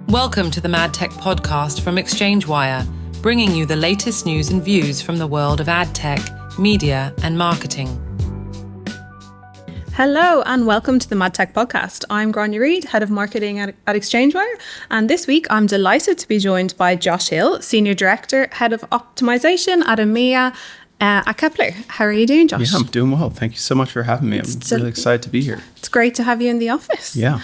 Welcome to the MadTech Podcast from ExchangeWire, bringing you the latest news and views from the world of ad tech, media, and marketing. Hello and welcome to the MadTech Podcast. I'm Grainne Reid, Head of Marketing at ExchangeWire, and this week I'm delighted to be joined by Josh Hill, Senior Director, Head of Optimisation at EMEA at Kepler. How are you doing, Josh? Yeah, I'm doing well. Thank you so much for having me. I'm really excited to be here. It's great to have you in the office. Yeah.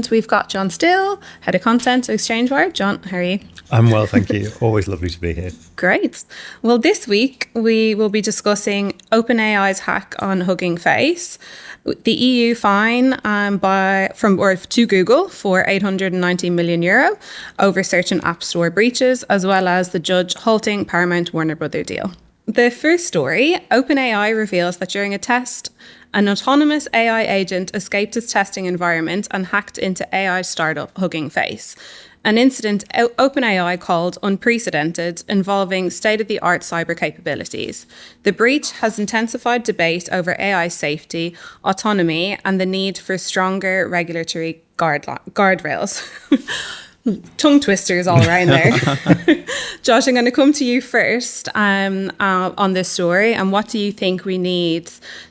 We've got John Still, Head of Content at ExchangeWire. John, how are you? I'm well, thank you. Always lovely to be here. Great. Well, this week we will be discussing OpenAI's hack on Hugging Face, the EU fine to Google for €890 million over search and app store breaches, as well as the judge halting Paramount-Warner Bros. Deal. The first story, OpenAI reveals that during a test, an autonomous AI agent escaped its testing environment and hacked into AI startup Hugging Face. An incident OpenAI called unprecedented, involving state-of-the-art cyber capabilities. The breach has intensified debate over AI safety, autonomy, and the need for stronger regulatory guardrails. Tongue twisters all around there. Josh, I'm going to come to you first on this story. And what do you think we need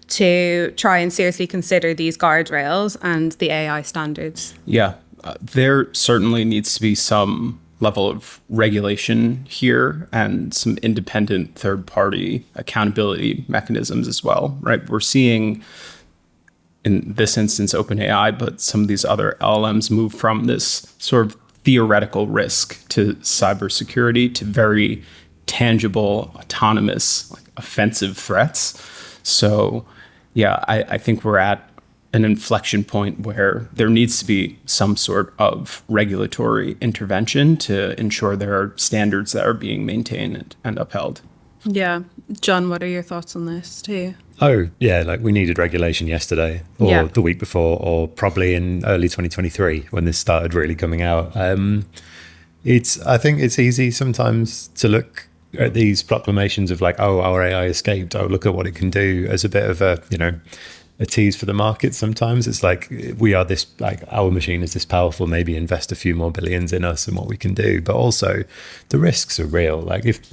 to try and seriously consider these guardrails and the AI standards? Yeah. There certainly needs to be some level of regulation here and some independent third-party accountability mechanisms as well, right? We're seeing, in this instance, OpenAI, but some of these other LLMs move from this sort of theoretical risk to cybersecurity to very tangible, autonomous, offensive threats. So, yeah, I think we're at an inflection point where there needs to be some sort of regulatory intervention to ensure there are standards that are being maintained and upheld. Yeah. John, what are your thoughts on this too? Oh, yeah, we needed regulation yesterday or the week before, or probably in early 2023 when this started really coming out. I think it's easy sometimes to look at these proclamations of our AI escaped, look at what it can do, as a bit of a tease for the market. Sometimes it's we are this, our machine is this powerful, maybe invest a few more billions in us and what we can do. But also the risks are real. If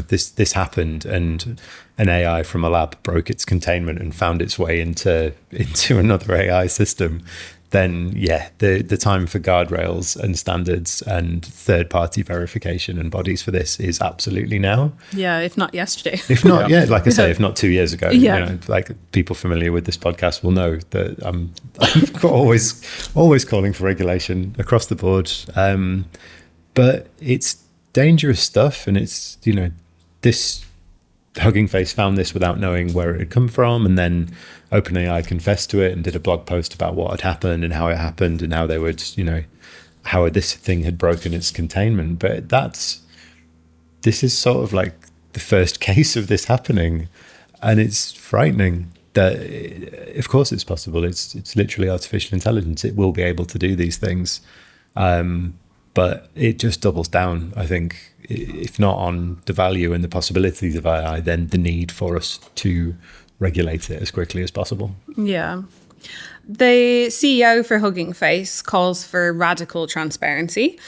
this happened and an AI from a lab broke its containment and found its way into another AI system, then the time for guardrails and standards and third-party verification and bodies for this is absolutely now. Yeah, if not yesterday. If not, I say, if not 2 years ago. Yeah. People familiar with this podcast will know that I'm always calling for regulation across the board. But it's dangerous stuff, and it's this Hugging Face found this without knowing where it had come from, and then OpenAI confessed to it and did a blog post about what had happened and how it happened and how they would, how this thing had broken its containment. But this is sort of the first case of this happening, and it's frightening that, of course, it's possible. It's literally artificial intelligence. It will be able to do these things. But it just doubles down, I think, if not on the value and the possibilities of AI, then the need for us to regulate it as quickly as possible. Yeah. The CEO for Hugging Face calls for radical transparency.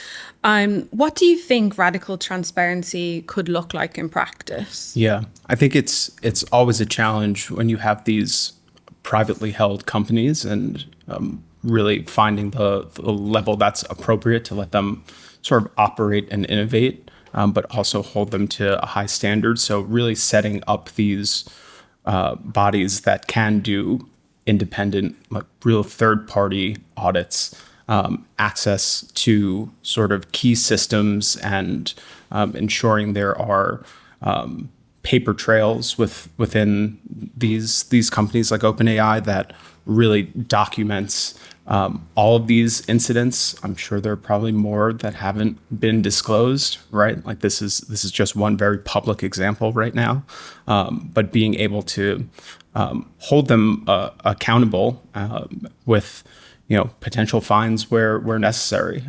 What do you think radical transparency could look like in practice? Yeah, I think it's always a challenge when you have these privately held companies and really finding the level that's appropriate to let them sort of operate and innovate, but also hold them to a high standard. So really setting up these bodies that can do independent, real third-party audits, access to sort of key systems, and ensuring there are paper trails within these companies like OpenAI that really documents all of these incidents. I'm sure there are probably more that haven't been disclosed, right? This is just one very public example right now. But being able to hold them accountable with potential fines where necessary.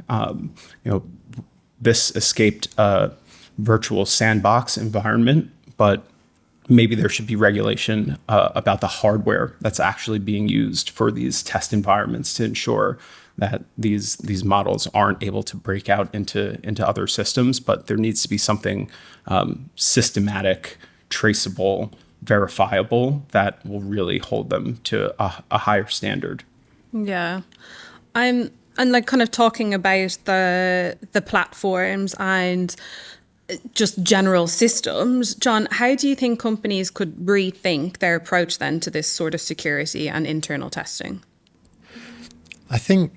This escaped a virtual sandbox environment, but maybe there should be regulation about the hardware that's actually being used for these test environments to ensure that these models aren't able to break out into other systems. But there needs to be something systematic, traceable, verifiable that will really hold them to a higher standard. Yeah. And like kind of talking about the platforms and just general systems, John, how do you think companies could rethink their approach then to this sort of security and internal testing? I think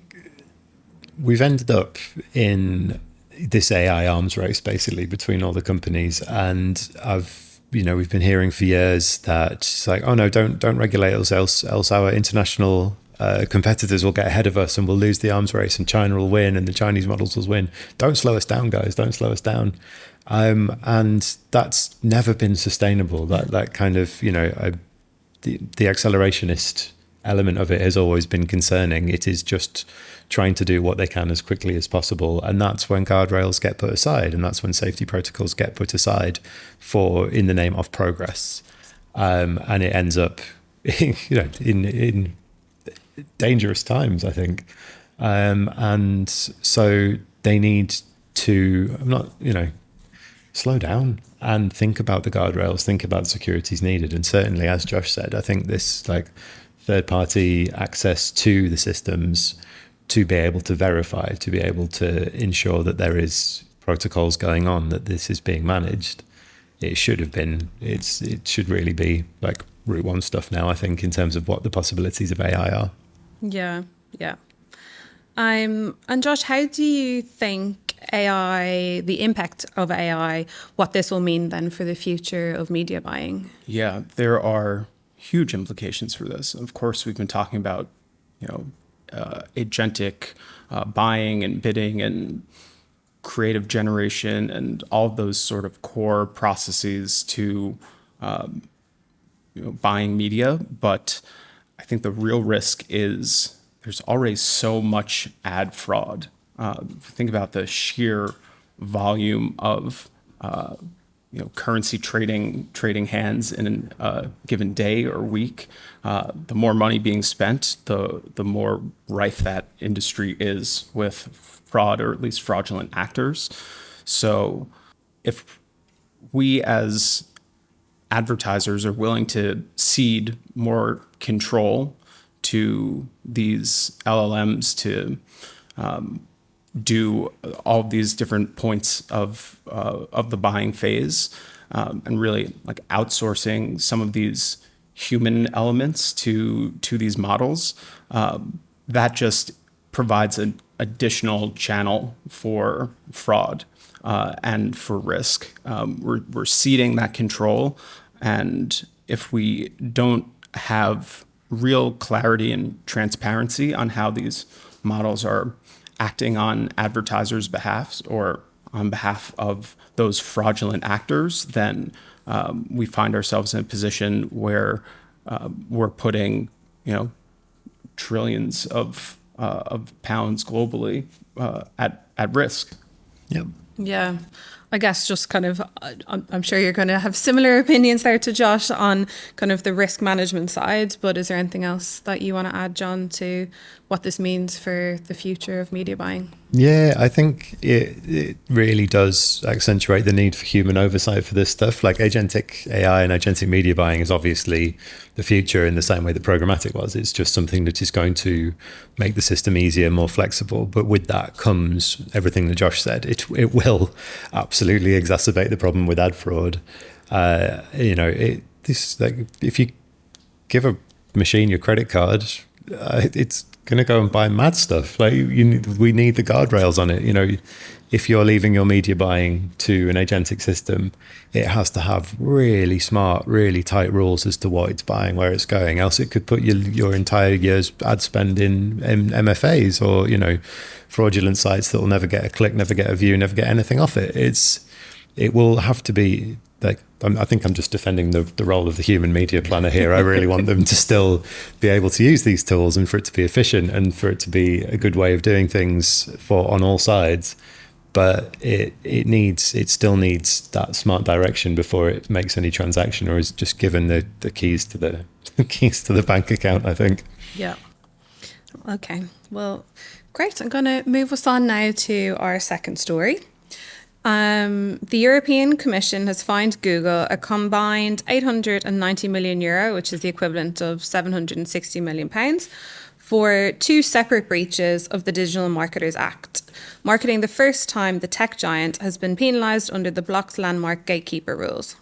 we've ended up in this AI arms race basically between all the companies, and we've been hearing for years that it's like, oh no, don't regulate us, else our international competitors will get ahead of us and we'll lose the arms race and China will win and the Chinese models will win. Don't slow us down, guys. Don't slow us down. And that's never been sustainable. That kind of, the accelerationist element of it has always been concerning. It is just trying to do what they can as quickly as possible. And that's when guardrails get put aside. And that's when safety protocols get put aside in the name of progress. And it ends up, in dangerous times, I think. And so they need to, slow down and think about the guardrails, think about the securities needed. And certainly, as Josh said, I think this third-party access to the systems to be able to verify, to be able to ensure that there is protocols going on, that this is being managed. It should really be like route one stuff now, I think, in terms of what the possibilities of AI are. Yeah. And Josh, how do you think AI, the impact of AI, what this will mean then for the future of media buying? Yeah, there are huge implications for this. Of course, we've been talking about, agentic buying and bidding and creative generation and all of those sort of core processes to buying media. But I think the real risk is there's already so much ad fraud. Think about the sheer volume of currency trading hands in a given day or week. The more money being spent, the more rife that industry is with fraud, or at least fraudulent actors. So if we as advertisers are willing to cede more control to these LLMs to do all of these different points of the buying phase, and really like outsourcing some of these human elements to these models, that just provides an additional channel for fraud and for risk. We're ceding that control, and if we don't have real clarity and transparency on how these models are acting on advertisers' behalf or on behalf of those fraudulent actors, then we find ourselves in a position where we're putting, trillions of pounds globally at risk. Yep. Yeah. I guess just kind of, I'm sure you're going to have similar opinions there to Josh on kind of the risk management side, but is there anything else that you want to add, John, to what this means for the future of media buying? Yeah, I think it really does accentuate the need for human oversight for this stuff. Like agentic AI and agentic media buying is obviously the future in the same way that programmatic was. It's just something that is going to make the system easier, more flexible. But with that comes everything that Josh said. It will absolutely exacerbate the problem with ad fraud. If you give a machine your credit card, it's going to go and buy mad stuff. We need the guardrails on it. If you're leaving your media buying to an agentic system, it has to have really smart, really tight rules as to what it's buying, where it's going. Else it could put your entire year's ad spend in MFAs or, fraudulent sites that will never get a click, never get a view, never get anything off it. It will have to be like, I think I'm just defending the role of the human media planner here. I really want them to still be able to use these tools and for it to be efficient and for it to be a good way of doing things on all sides. but it still needs that smart direction before it makes any transaction, or is just given the keys to the bank account, I think. Yeah. Okay. Well, great. I'm going to move us on now to our second story. The European Commission has fined Google a combined €890 million, which is the equivalent of £760 million, for two separate breaches of the Digital Marketers Act, marking the first time the tech giant has been penalised under the bloc's landmark gatekeeper rules.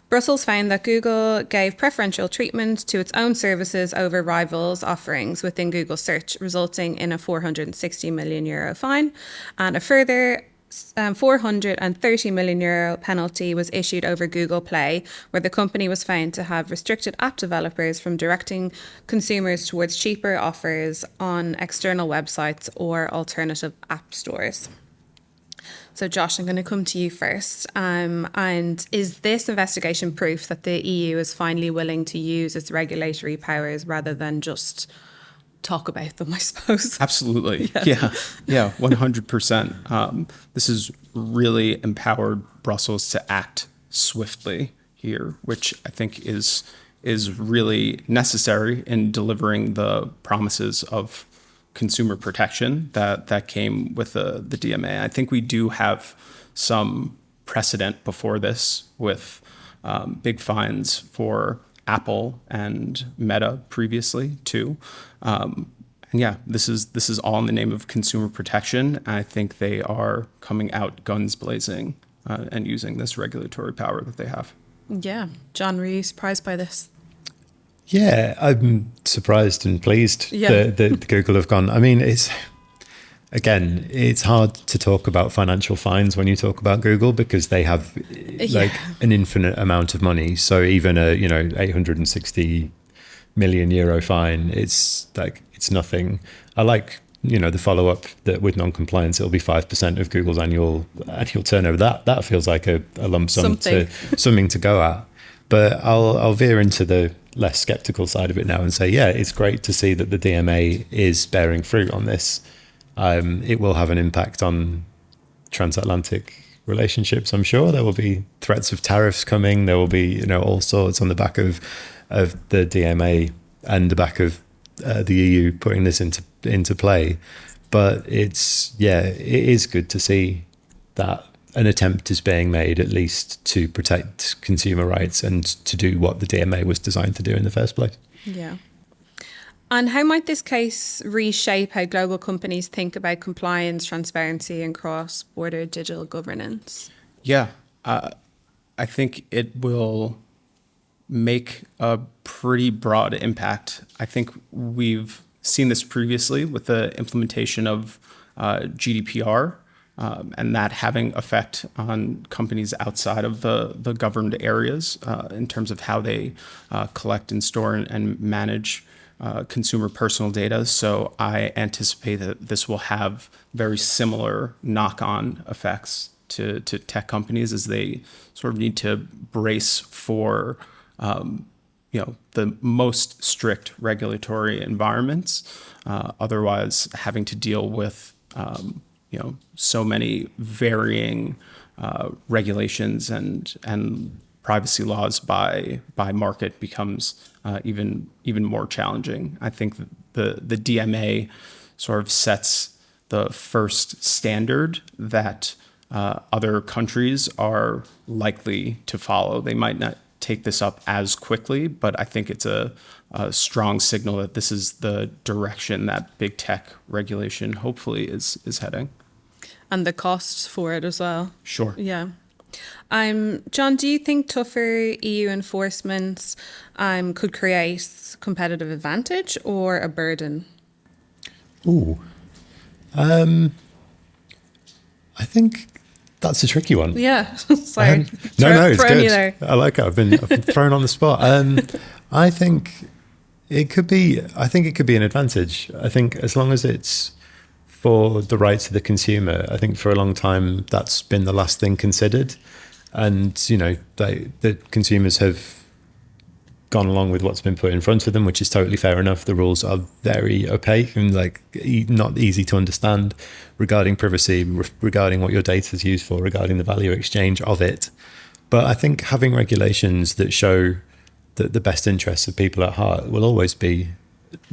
Brussels found that Google gave preferential treatment to its own services over rivals' offerings within Google Search, resulting in a €460 million fine, and a further €430 million penalty was issued over Google Play, where the company was found to have restricted app developers from directing consumers towards cheaper offers on external websites or alternative app stores. So Josh, I'm going to come to you first. And is this investigation proof that the EU is finally willing to use its regulatory powers rather than just talk about them, I suppose? Absolutely. Yeah, 100%. This has really empowered Brussels to act swiftly here, which I think is really necessary in delivering the promises of consumer protection that came with the DMA. I think we do have some precedent before this with big fines for Apple and Meta previously too. And yeah, this is all in the name of consumer protection. I think they are coming out guns blazing and using this regulatory power that they have. Yeah. John, were you surprised by this? Yeah, I'm surprised and pleased that Google have gone. I mean, it's hard to talk about financial fines when you talk about Google because they have an infinite amount of money. So even a €860 million fine, it's nothing. I like the follow up that with non-compliance it'll be 5% of Google's annual turnover. That feels like a lump sum something to go at. But I'll veer into the less skeptical side of it now and say, yeah, it's great to see that the DMA is bearing fruit on this. It will have an impact on transatlantic relationships. I'm sure there will be threats of tariffs coming. There will be, all sorts on the back of the DMA and the back of the EU putting this into play. But it is good to see that an attempt is being made at least to protect consumer rights and to do what the DMA was designed to do in the first place. Yeah. And how might this case reshape how global companies think about compliance, transparency, and cross-border digital governance? Yeah, I think it will make a pretty broad impact. I think we've seen this previously with the implementation of GDPR. And that having effect on companies outside of the governed areas in terms of how they collect and store and manage consumer personal data. So I anticipate that this will have very similar knock-on effects to tech companies as they sort of need to brace for the most strict regulatory environments. Otherwise, having to deal with so many varying regulations and privacy laws by market becomes even more challenging. I think the DMA sort of sets the first standard that other countries are likely to follow. They might not take this up as quickly, but I think it's a strong signal that this is the direction that big tech regulation hopefully is heading. And the costs for it as well. Sure. Yeah. John, do you think tougher EU enforcement could create competitive advantage or a burden? Ooh. I think that's a tricky one. Yeah. Sorry. No, it's good. I like it. I've been thrown on the spot. I think it could be an advantage. I think as long as it's for the rights of the consumer, I think for a long time that's been the last thing considered. And, the consumers have gone along with what's been put in front of them, which is totally fair enough. The rules are very opaque and like not easy to understand regarding privacy, regarding what your data is used for, regarding the value exchange of it. But I think having regulations that show that the best interests of people at heart will always be,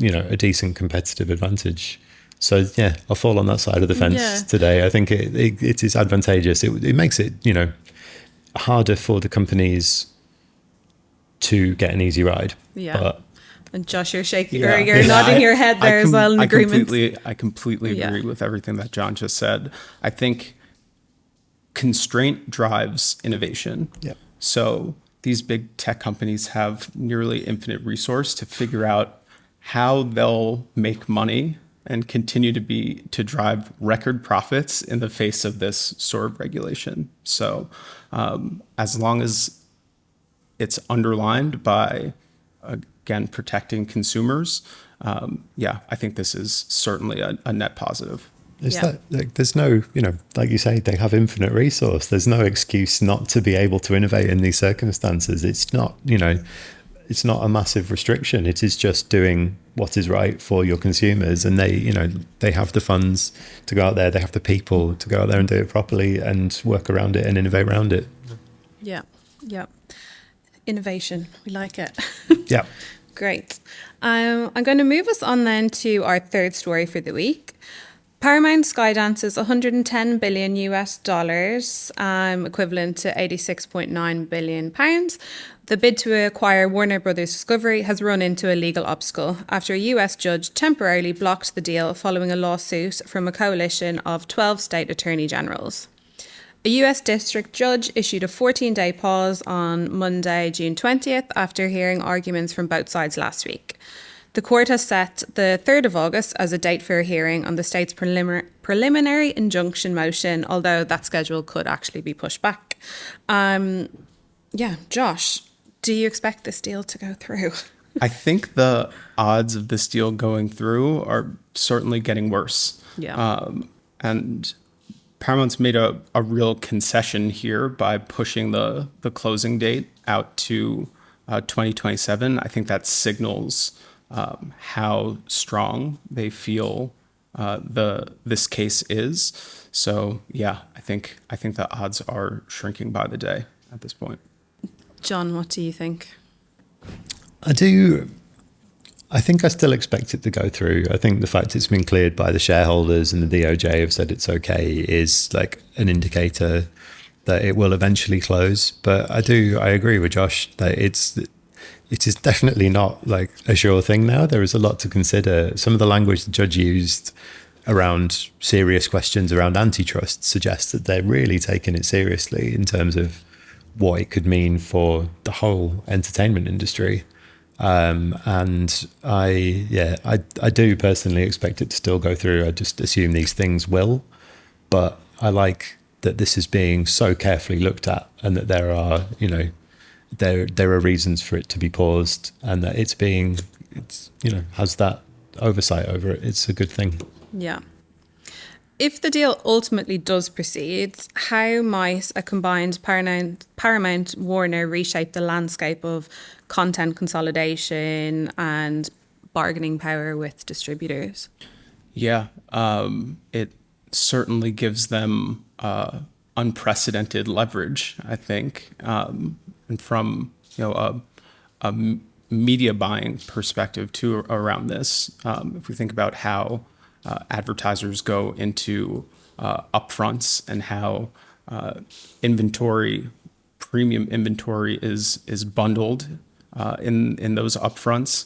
a decent competitive advantage. So yeah, I'll fall on that side of the fence today. I think it is advantageous. It makes it, harder for the companies to get an easy ride. Yeah. But, and Josh, you're shaking, or you're nodding your head there as well in agreement. I completely agree with everything that John just said. I think constraint drives innovation. Yeah. So these big tech companies have nearly infinite resource to figure out how they'll make money and continue to drive record profits in the face of this sort of regulation. So as long as it's underlined by, again, protecting consumers, I think this is certainly a net positive. There's no, like you say, they have infinite resource. There's no excuse not to be able to innovate in these circumstances. It's not, it's not a massive restriction. It is just doing what is right for your consumers. And they have the funds to go out there. They have the people to go out there and do it properly and work around it and innovate around it. Yeah. Yeah. Innovation. We like it. Yeah. Great. I'm going to move us on then to our third story for the week. Paramount Skydance's $110 billion US dollars, equivalent to 86.9 billion pounds. The bid to acquire Warner Bros. Discovery has run into a legal obstacle after a US judge temporarily blocked the deal following a lawsuit from a coalition of 12 state attorney generals. A US district judge issued a 14-day pause on Monday, June 20th, after hearing arguments from both sides last week. The court has set the 3rd of August as a date for a hearing on the state's preliminary injunction motion, although that schedule could actually be pushed back. Josh, do you expect this deal to go through? I think the odds of this deal going through are certainly getting worse. Yeah. And Paramount's made a real concession here by pushing the closing date out to 2027. I think that signals how strong they feel this case is. So yeah, I think the odds are shrinking by the day at this point. John, what do you think? I think I still expect it to go through. I think the fact it's been cleared by the shareholders and the DOJ have said it's okay is like an indicator that it will eventually close. But I agree with Josh that it is definitely not like a sure thing now. There is a lot to consider. Some of the language the judge used around serious questions around antitrust suggests that they're really taking it seriously in terms of what it could mean for the whole entertainment industry. And I do personally expect it to still go through. I just assume these things will, but I like that this is being so carefully looked at and that there are, there are reasons for it to be paused and that it's has that oversight over it. It's a good thing. Yeah. If the deal ultimately does proceed, how might a combined Paramount-Warner reshape the landscape of content consolidation and bargaining power with distributors? Yeah, it certainly gives them unprecedented leverage, I think, and from a media buying perspective too around this. If we think about how advertisers go into upfronts and how premium inventory is bundled in those upfronts,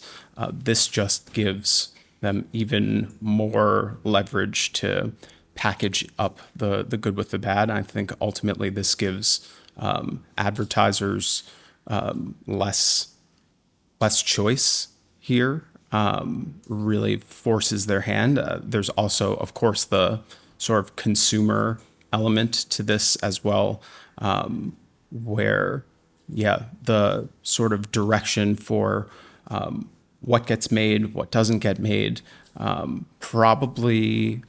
this just gives them even more leverage to package up the good with the bad. I think ultimately this gives advertisers less choice here. Really forces their hand. There's also, of course, the sort of consumer element to this as well, where, the sort of direction for what gets made, what doesn't get made, probably,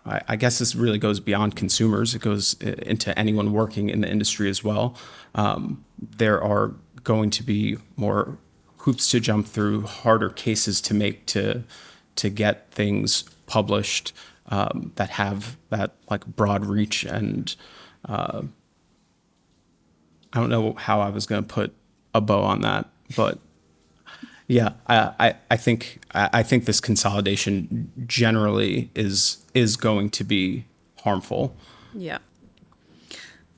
I guess this really goes beyond consumers. It goes into anyone working in the industry as well. There are going to be more hoops to jump through, harder cases to make to get things published that have that like broad reach. And I don't know how I was going to put a bow on that, but yeah, I think this consolidation generally is going to be harmful. Yeah.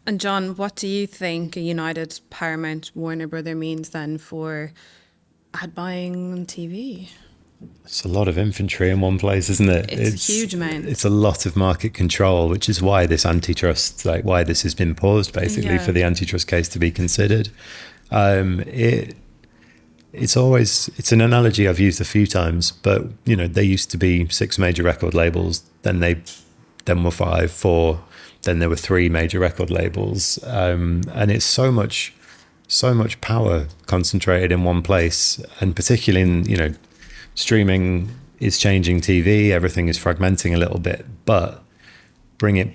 And John, what do you think a united Paramount-Warner Bros. Means then for ad buying on TV? It's a lot of infantry in one place, isn't it? It's a huge amount. It's a lot of market control, which is why this antitrust, like why this has been paused basically for the antitrust case to be considered. It's an analogy I've used a few times, but there used to be 6 major record labels, then were 5, 4, then there were 3 major record labels, and it's so much power concentrated in one place, and particularly in streaming is changing TV, everything is fragmenting a little bit, but bring it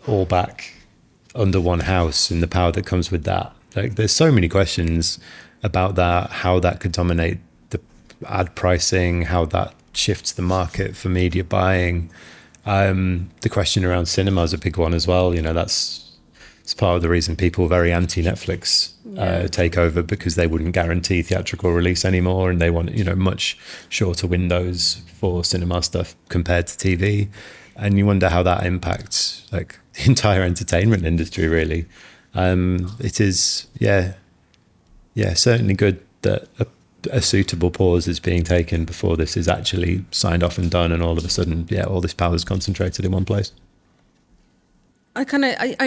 all back under one house and the power that comes with that. Like, there's so many questions about that, how that could dominate the ad pricing, how that shifts the market for media buying. The question around cinema is a big one as well. It's part of the reason people are very anti-Netflix takeover, because they wouldn't guarantee theatrical release anymore, and they want much shorter windows for cinema stuff compared to TV. And you wonder how that impacts like the entire entertainment industry, really. It is, certainly good that a suitable pause is being taken before this is actually signed off and done, and all of a sudden, all this power is concentrated in one place. I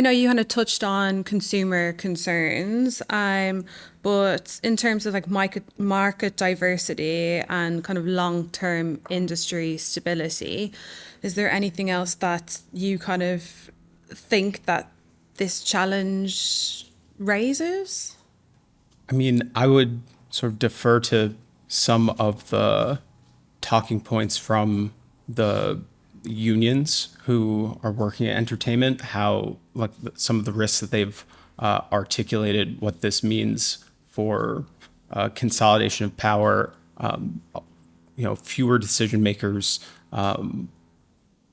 know you kind of touched on consumer concerns, but in terms of like market diversity and kind of long-term industry stability, is there anything else that you kind of think that this challenge raises? I mean, I would sort of defer to some of the talking points from the unions who are working in entertainment, how like some of the risks that they've articulated, what this means for consolidation of power, fewer decision makers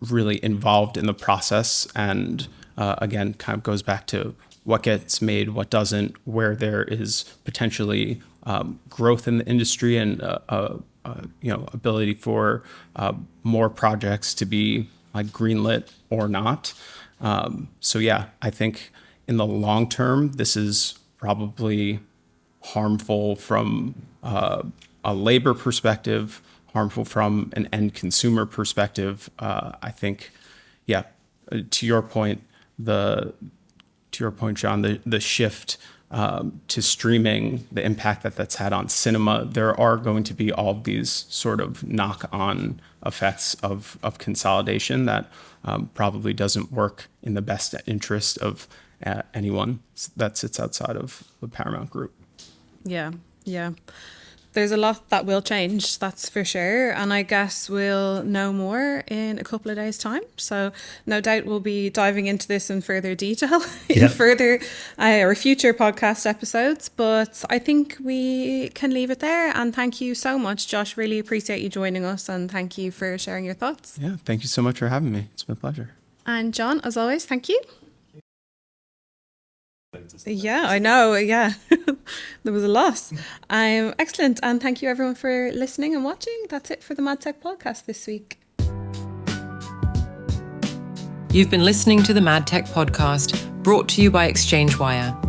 really involved in the process. And again, kind of goes back to what gets made, what doesn't, where there is potentially growth in the industry and ability for more projects to be like greenlit or not. I think in the long term, this is probably harmful from a labor perspective, harmful from an end consumer perspective. I think, to your point, John, the shift to streaming, the impact that's had on cinema, there are going to be all of these sort of knock-on effects of consolidation that probably doesn't work in the best interest of anyone that sits outside of the Paramount Group. Yeah. There's a lot that will change, that's for sure. And I guess we'll know more in a couple of days' time. So no doubt we'll be diving into this in further detail in further or future podcast episodes. But I think we can leave it there. And thank you so much, Josh. Really appreciate you joining us. And thank you for sharing your thoughts. Yeah, thank you so much for having me. It's been a pleasure. And John, as always, thank you. Yeah, I know. Yeah, there was a loss. Excellent. And thank you everyone for listening and watching. That's it for the MadTech Podcast this week. You've been listening to the MadTech Podcast, brought to you by ExchangeWire.